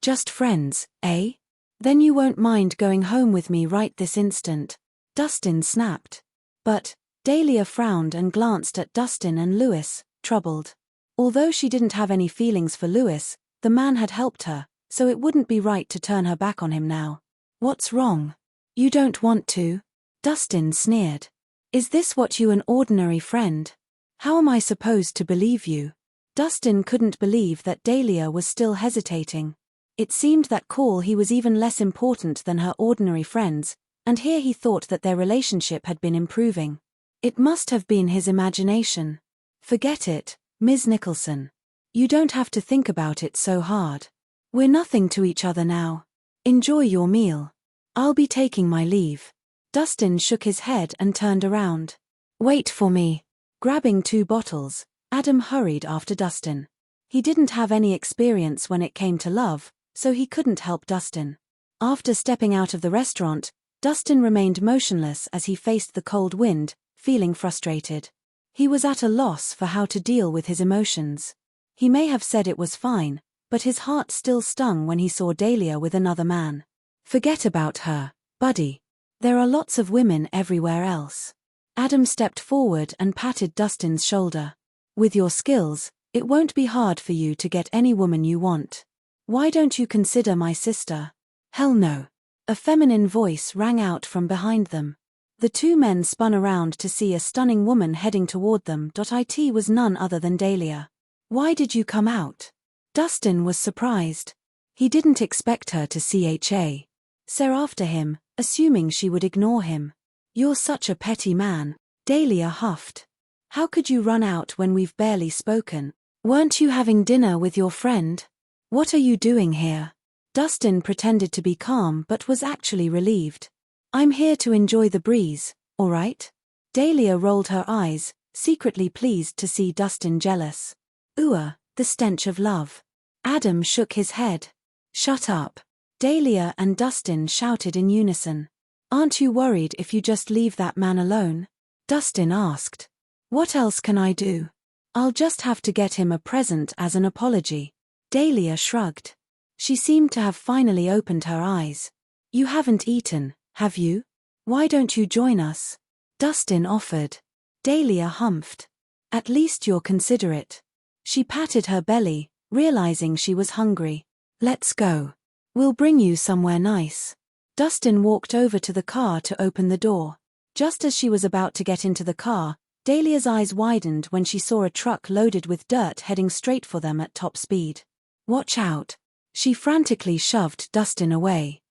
Just friends, eh? Then you won't mind going home with me right this instant. Dustin snapped. But Dahlia frowned and glanced at Dustin and Lewis, troubled. Although she didn't have any feelings for Lewis, the man had helped her, so it wouldn't be right to turn her back on him now. What's wrong? You don't want to? Dustin sneered. Is this what you an ordinary friend? How am I supposed to believe you? Dustin couldn't believe that Dahlia was still hesitating. It seemed that he was even less important than her ordinary friends, and here he thought that their relationship had been improving. It must have been his imagination. Forget it, Ms. Nicholson. You don't have to think about it so hard. We're nothing to each other now. Enjoy your meal. I'll be taking my leave. Dustin shook his head and turned around. Wait for me. Grabbing 2 bottles, Adam hurried after Dustin. He didn't have any experience when it came to love, so he couldn't help Dustin. After stepping out of the restaurant, Dustin remained motionless as he faced the cold wind, feeling frustrated. He was at a loss for how to deal with his emotions. He may have said it was fine, but his heart still stung when he saw Dahlia with another man. Forget about her, buddy. There are lots of women everywhere else. Adam stepped forward and patted Dustin's shoulder. With your skills, it won't be hard for you to get any woman you want. Why don't you consider my sister? Hell no. A feminine voice rang out from behind them. The 2 men spun around to see a stunning woman heading toward them. It was none other than Dahlia. Why did you come out? Dustin was surprised. He didn't expect her to stare after him, assuming she would ignore him. You're such a petty man, Dahlia huffed. How could you run out when we've barely spoken? Weren't you having dinner with your friend? What are you doing here? Dustin pretended to be calm but was actually relieved. I'm here to enjoy the breeze, all right? Dahlia rolled her eyes, secretly pleased to see Dustin jealous. The stench of love. Adam shook his head. Shut up. Dahlia and Dustin shouted in unison. Aren't you worried if you just leave that man alone? Dustin asked. What else can I do? I'll just have to get him a present as an apology. Dahlia shrugged. She seemed to have finally opened her eyes. You haven't eaten, have you? Why don't you join us? Dustin offered. Dahlia humphed. At least you're considerate. She patted her belly, realizing she was hungry. Let's go. We'll bring you somewhere nice. Dustin walked over to the car to open the door. Just as she was about to get into the car, Dahlia's eyes widened when she saw a truck loaded with dirt heading straight for them at top speed. Watch out. She frantically shoved Dustin away.